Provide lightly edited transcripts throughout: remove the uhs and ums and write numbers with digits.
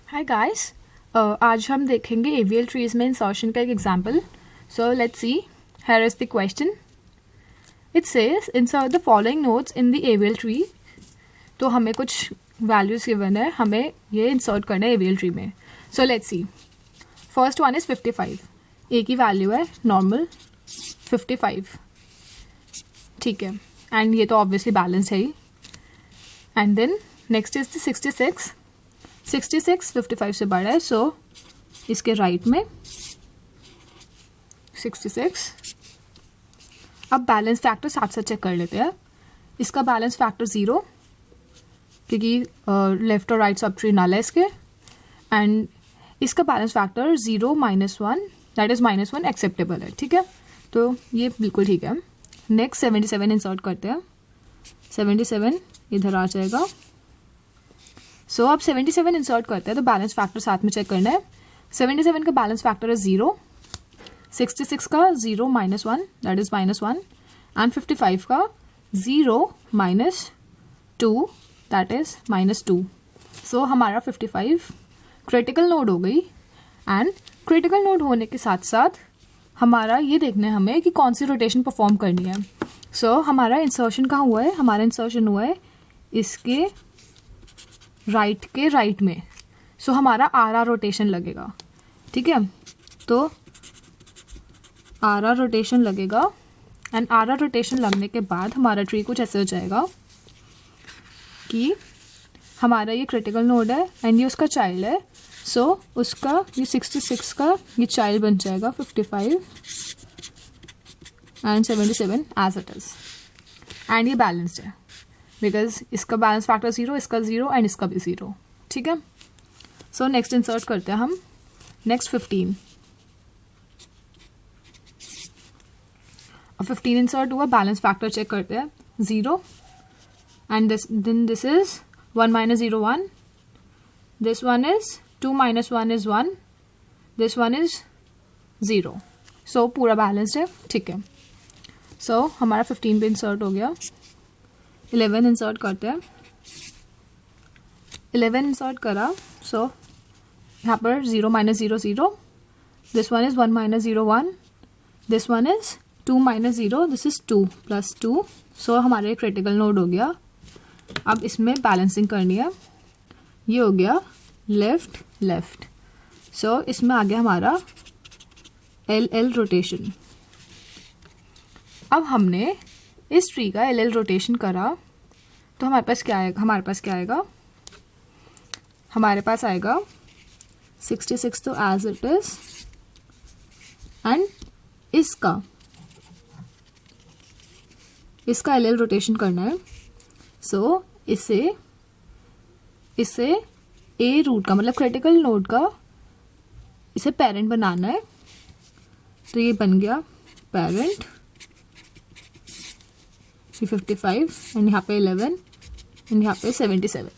Hi guys, आज हम देखेंगे एवियल ट्रीज में इंसर्शन का एक example. So let's see. Here is the question. It says insert the following nodes in the AVL tree. तो हमें कुछ वैल्यूज गिवन है, हमें ये इंसर्ट करना है एवियल ट्री में. So let's see. First one is 55. ए की वैल्यू है नॉर्मल 55. ठीक है, एंड ये तो ऑब्वियसली बैलेंस है ही. And then next is the 66. 66 55 से बड़ा है, सो इसके राइट में 66. अब बैलेंस फैक्टर साथ साथ चेक कर लेते हैं. इसका बैलेंस फैक्टर 0, क्योंकि लेफ्ट और राइट सब ट्री नल है इसके. एंड इसका balance factor 0 -1, that is -1 acceptable है. ठीक है, तो ये बिल्कुल ठीक है. नेक्स्ट 77 इंसर्ट करते हैं. 77 इधर आ जाएगा. सो अब 77 इंसर्ट करते हैं तो बैलेंस फैक्टर साथ में चेक करना है. 77 का बैलेंस फैक्टर है 0, 66 का 0 -1 दैट इज -1, एंड 55 का 0 -2 दैट इज -2. सो हमारा 55 क्रिटिकल नोड हो गई. एंड क्रिटिकल नोड होने के साथ साथ हमारा ये देखना है हमें कि कौन सी रोटेशन परफॉर्म करनी है. सो हमारा इंसर्शन कहाँ हुआ है? हमारा इंसर्शन हुआ है इसके राइट के राइट में. सो हमारा आर रोटेशन लगेगा. ठीक है, तो आर रोटेशन लगेगा. एंड आर रोटेशन लगने के बाद हमारा ट्री कुछ ऐसे हो जाएगा कि हमारा ये क्रिटिकल नोड है एंड ये उसका चाइल्ड है. सो उसका ये 66 का ये चाइल्ड बन जाएगा 55 and 77 as it is. And ये बैलेंस्ड है बिकॉज इसका बैलेंस फैक्टर 0, इसका 0 एंड इसका भी 0. ठीक है, सो नेक्स्ट इंसर्ट करते हैं हम. नेक्स्ट 15. अब 15 इंसर्ट हुआ, बैलेंस फैक्टर चेक करते हैं 0 and then this is 1 - 0 1. This one is 2 - 1 is 1. This one is 0. So पूरा बैलेंस्ड है. ठीक है, सो हमारा 15 पे इंसर्ट हो गया. 11 इंसर्ट करते हैं. 11 इंसर्ट करा, सो यहाँ पर 0 - 0 0. This one is 1 - 0 1. This one is 2 - 0, this is 2 + 2. सो हमारे क्रिटिकल नोड हो गया. अब इसमें बैलेंसिंग करनी है. ये हो गया लेफ्ट लेफ्ट. सो इसमें आ गया हमारा LL रोटेशन. अब हमने इस ट्री का LL रोटेशन करा तो हमारे पास क्या आएगा? हमारे पास आएगा 66 तो एज इट इज. एंड इसका LL रोटेशन करना है. सो इसे ए रूट का मतलब क्रिटिकल नोड का इसे पेरेंट बनाना है. तो ये बन गया पेरेंट 55 एंड यहाँ पे 11 एंड यहाँ पे 77.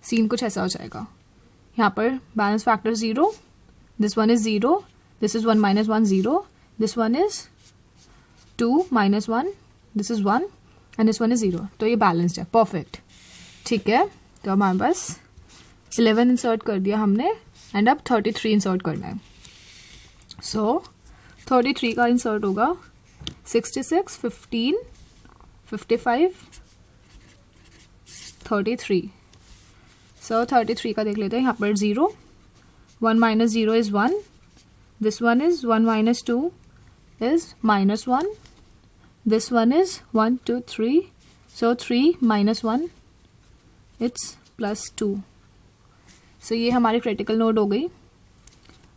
सीन कुछ ऐसा हो जाएगा. यहाँ पर balance factor 0, this one is 0, this is 1 - 1 0, this one is 2 - 1, this is 1 and this one is 0. तो ये बैलेंस्ड है, परफेक्ट. ठीक है, तो हमारे पास 11 इंसर्ट कर दिया हमने एंड अब 33 इंसर्ट करना है. सो 33 का इंसर्ट होगा 66 15 55 33. सो 33 का देख लेते हैं. यहाँ पर 0, 1 - 0 is 1. This one is 1 - 2 is -1. This one is 1 2 3. So 3 - 1 it's +2. सो ये हमारी क्रिटिकल नोड हो गई.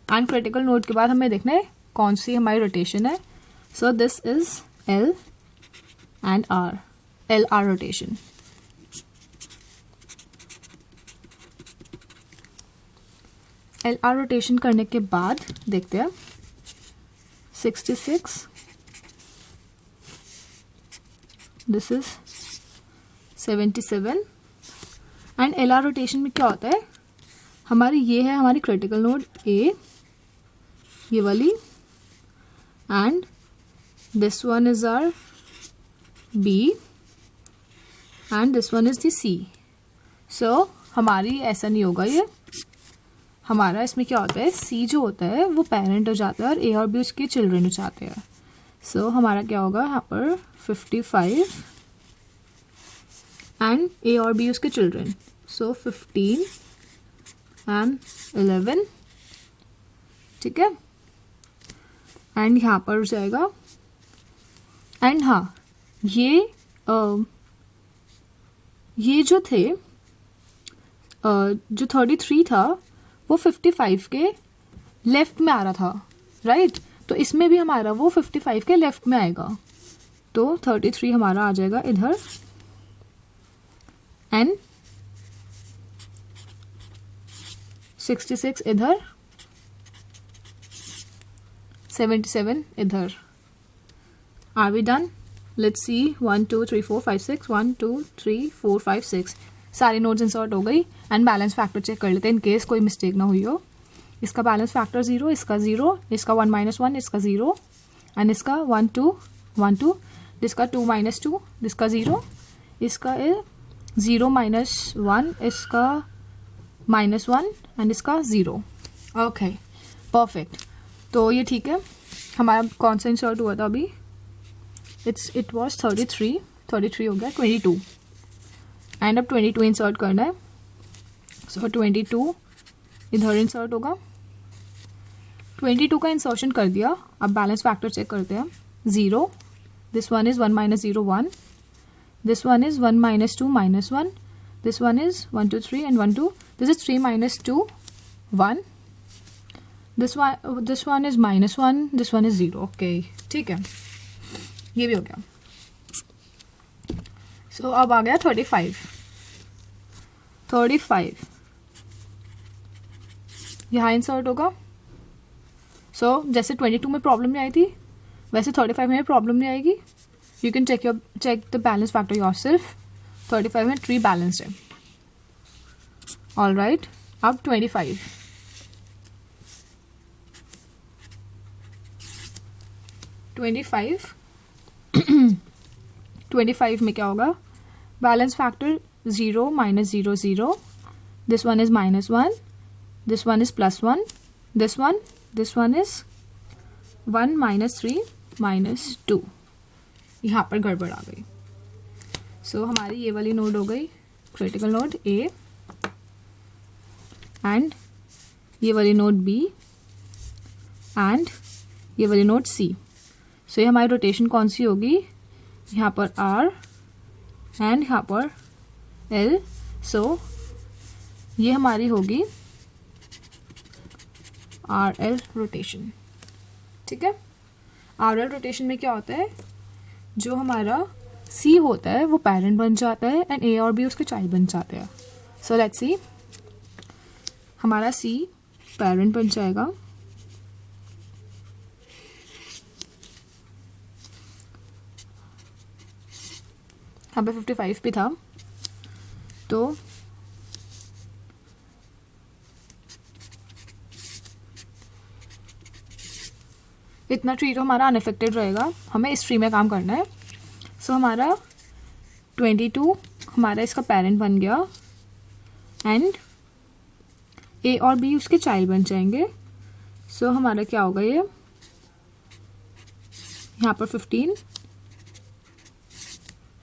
एंड क्रिटिकल नोड के बाद हमें देखना है कौन सी हमारी रोटेशन है. So this is L and R, LR rotation. LR rotation करने के बाद देखते हैं 66, this is 77. And LR rotation में क्या होता है? ये है हमारी क्रिटिकल नोड A, ये वाली, and this one is our B and this one is the C. So हमारी ऐसा नहीं होगा, ये हमारा इसमें क्या होता है, सी जो होता है वो पेरेंट हो जाता है और ए और बी उसके चिल्ड्रन हो जाते हैं. सो हमारा क्या होगा यहाँ पर 55 एंड ए और बी उसके चिल्ड्रन. So 15 and 11. ठीक है. एंड यहाँ पर हो जाएगा. एंड हाँ, ये जो थे जो 33 था वो 55 के लेफ्ट में आ रहा था, राइट. तो इसमें भी हमारा वो 55 के लेफ्ट में आएगा. तो 33 हमारा आ जाएगा इधर एंड 66 इधर, 77 इधर. Are we done? Let's see. 1 2 3 4 5 6 1 2 3 4 5 6 सारी नोट्स इंसर्ट हो गई. एंड बैलेंस फैक्टर चेक कर लेते हैं इन केस कोई मिस्टेक ना हुई हो. इसका बैलेंस फैक्टर 0, इसका 0, इसका 1 - 1, इसका 0 एंड इसका 1 2 1 2, इसका 2 - 2, इसका 0, इसका 0 - 1, इसका -1 एंड इसका 0. Okay, perfect. तो ये ठीक है. हमारा कौन सा इंसर्ट हुआ था अभी? इट वॉज 33 हो गया. 22 एंड अब 22 इंसर्ट करना है. सो 22 इधर इंसर्ट होगा. 22 का इंसर्शन कर दिया. अब बैलेंस फैक्टर चेक करते हैं. 0, this one is 1 - 0 1, this one is 1 - 2 -1, this one is 1 2 3 and 1 2, this is 3 - 2 1, this one is -1, this one is 0. Okay, ठीक है, ये भी हो गया. सो अब आ गया 35 यहाँ इंसर्ट होगा. सो जैसे 22 में प्रॉब्लम नहीं आई थी वैसे 35 में प्रॉब्लम नहीं आएगी. You can check the balance factor yourself. 35 में 3 बैलेंस्ड है. All right. अब 25 में क्या होगा? Balance factor 0 - 0 0, this one is -1, this one is +1, this one is 1 - 3 -2. यहाँ पर गड़बड़ आ गई. सो हमारी ये वाली नोड हो गई क्रिटिकल नोड A एंड ये वाली नोड B एंड ये वाली नोड C. सो ये हमारी रोटेशन कौन सी होगी? यहाँ पर R एंड यहाँ पर L. सो ये हमारी होगी RL रोटेशन. ठीक है. RL रोटेशन में क्या होता है? जो हमारा C होता है वो पेरेंट बन जाता है एंड A और B उसके चाइल्ड बन जाते हैं. So let's see. हमारा C पेरेंट बन जाएगा. यहाँ पे 55 भी था. तो इतना ट्री तो हमारा अनअफेक्टेड रहेगा. हमें इस ट्री में काम करना है. सो हमारा 22 हमारा इसका पेरेंट बन गया एंड A और B उसके चाइल्ड बन जाएंगे. सो हमारा क्या होगा? ये यहाँ पर 15,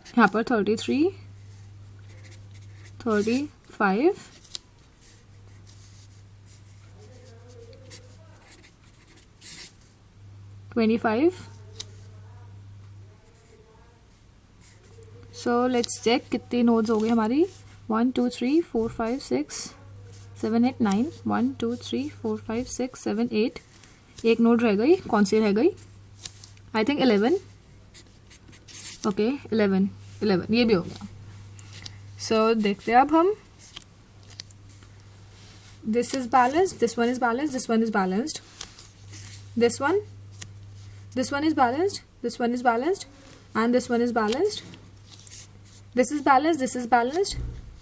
यहाँ पर 33, 35, 25. सो लेट्स चेक कितनी नोड्स हो गई हमारी. 1 2 3 4 5 6 7 8 9. 1 2 3 4 5 6 7 8. एक नोड रह गई. कौन सी रह गई? I think 11. ओके, 11 ये भी हो गया. सो देखते हैं अब हम. This is balanced, this one is balanced, this one is balanced, this one is balanced, this one is balanced, and this one is balanced. This is balanced, this is balanced,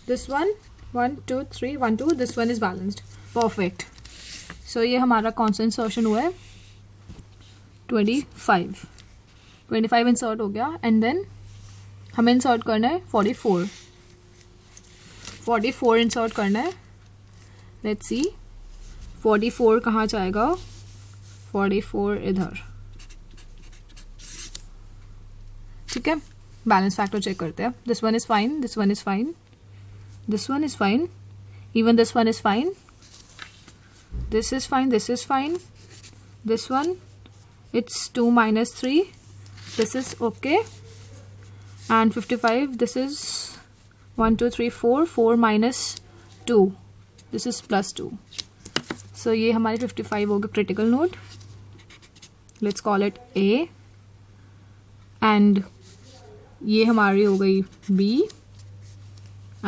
this one 1 2 3 1 2, this one is balanced. Perfect. So ये हमारा कौन सा insertion हुआ है? 25 insert हो गया. And then हमें insert करना है 44 44 इंसर्ट करना है. लेट्स सी 44 कहाँ जाएगा. 44 इधर. ठीक है, बैलेंस फैक्टर चेक करते हैं. This one is fine, this one is fine, this one is fine, even this one is fine, this is fine, this is fine, this one it's 2 minus 3, this is okay, and 55, this is 1 2 3 4, 4 minus 2, this is plus 2. So ये हमारे 55 हो गए critical node. Let's call it A, and ये हमारी हो गई B,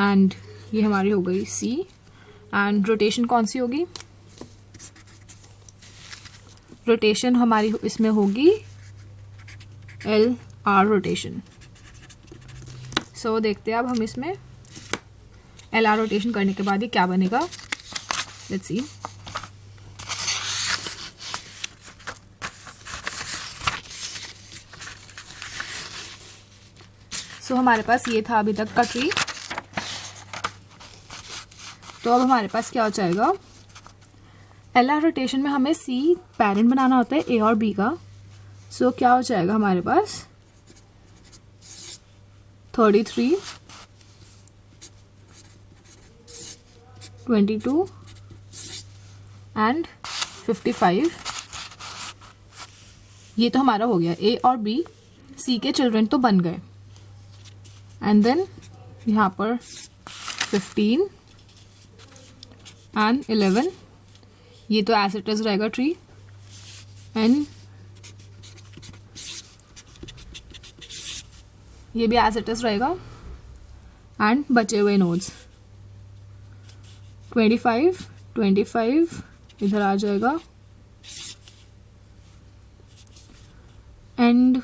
and ये हमारी हो गई C, and rotation कौन सी होगी. रोटेशन हमारी इसमें होगी LR रोटेशन. सो देखते हैं अब हम इसमें LR रोटेशन करने के बाद ही क्या बनेगा. Let's see. सो हमारे पास ये था अभी तक का ट्री. तो अब हमारे पास क्या हो जाएगा. LR रोटेशन में हमें C पेरेंट बनाना होता है A और B का. सो क्या हो जाएगा हमारे पास 33, 22 एंड 55. ये तो हमारा हो गया. A और B C के चिल्ड्रन तो बन गए. एंड देन यहाँ पर 15 एंड 11. ये तो एज इट इज रहेगा ट्री. एंड ये भी एज इट इज रहेगा. एंड बचे हुए नोड्स 25, 25 इधर आ जाएगा. एंड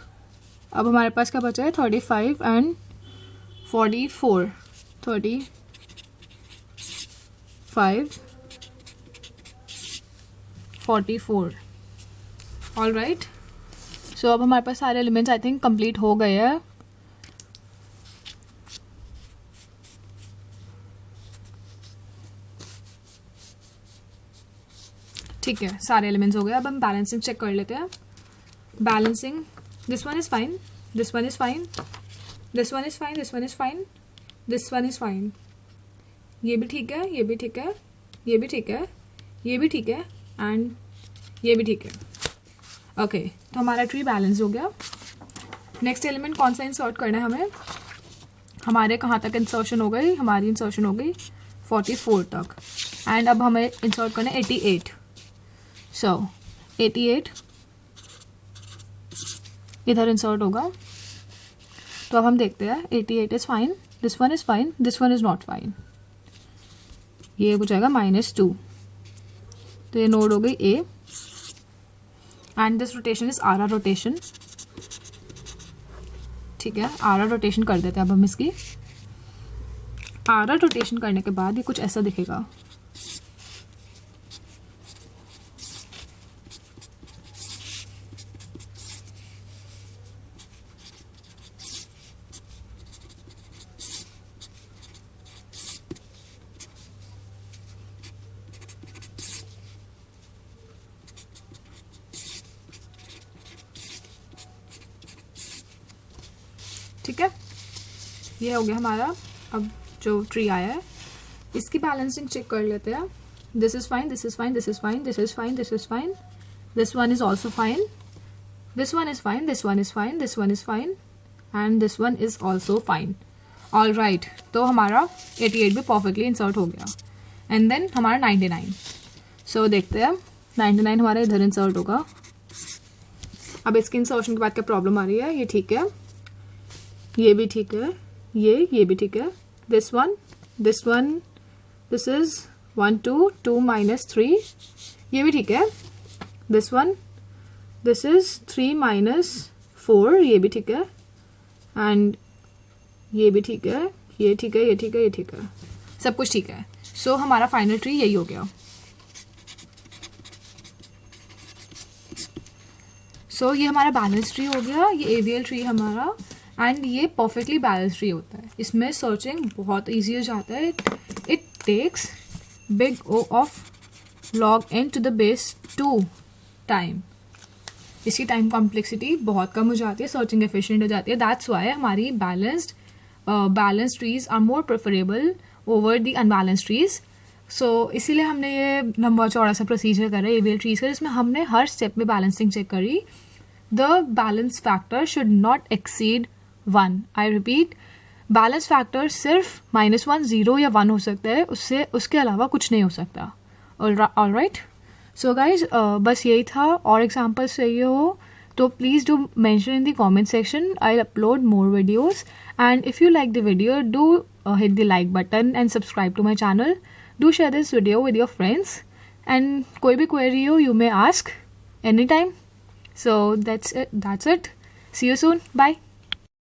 अब हमारे पास क्या बचा है 35 एंड 44. 35, 44. All right. सो अब हमारे पास सारे एलिमेंट्स आई थिंक कंप्लीट हो गए हैं. ठीक है, सारे एलिमेंट्स हो गए. अब हम बैलेंसिंग चेक कर लेते हैं. Balancing, this one is fine, this one is fine, this one is fine, this one is fine, this one is fine. ये भी ठीक है, ये भी ठीक है, ये भी ठीक है, ये भी ठीक है, एंड ये भी ठीक है. ओके, तो हमारा ट्री बैलेंस हो गया. नेक्स्ट एलिमेंट कौन सा इंसर्ट करना है हमें. हमारे कहाँ तक इंसर्शन हो गई. हमारी इंसर्शन हो गई 44 तक. एंड अब हमें इंसर्ट करना है 88. सो 88 इधर इंसर्ट होगा. तो अब हम देखते हैं. 88 is fine, this one is fine, this one is not fine. ये हो जाएगा -2. तो ये नोड हो गई A. And this rotation is RR rotation. ठीक है, RR रोटेशन कर देते हैं अब हम इसकी. RR रोटेशन करने के बाद ये कुछ ऐसा दिखेगा. ठीक है, ये हो गया हमारा अब जो ट्री आया है. इसकी बैलेंसिंग चेक कर लेते हैं. This is fine, this is fine, this is fine, this is fine, this is fine, this one is also fine, this one is fine, this one is fine, this one is fine, and this one is also fine. All right. तो हमारा 88 भी perfectly insert हो गया. And then हमारा 99. सो देखते हैं 99 हमारा इधर इंसर्ट होगा. अब इसके इंसर्शन के बाद क्या प्रॉब्लम आ रही है. ये ठीक है, ये भी ठीक है, ये भी ठीक है. This one, this is 1 2 2 -3. ये भी ठीक है. This one, this is 3 - 4. ये भी ठीक है. एंड ये भी ठीक है, ये ठीक है, ये ठीक है, ये ठीक है. सब कुछ ठीक है. सो हमारा फाइनल ट्री यही हो गया. सो ये हमारा बैलेंस ट्री हो गया. ये AVL ट्री हमारा. एंड ये परफेक्टली बैलेंस ट्री होता है. इसमें सर्चिंग बहुत ईजी हो जाता है. It takes big O of log n to the base 2 time. इसकी टाइम कॉम्प्लेक्सिटी बहुत कम हो जाती है, सर्चिंग एफिशिएंट हो जाती है. दैट्स वाई हमारी balanced trees are more preferable over the unbalanced trees. So इसीलिए हमने ये लंबा चौड़ा सा प्रोसीजर करा AVL ट्रीज का, जिसमें हमने हर स्टेप में बैलेंसिंग चेक करी. The balance factor should not exceed 1. I repeat, balance factor सिर्फ -1, 0 या 1 हो सकता है, उसके अलावा कुछ नहीं हो सकता. All right. सो गाइज बस यही था. और एग्जाम्पल्स चाहिए हो तो please do mention in the comment section. I upload more videos. And if you like the video, do hit the like button and subscribe to my channel. Do share this video with your friends, and koi bhi query ho, you may ask anytime. So that's it. See you soon. Bye.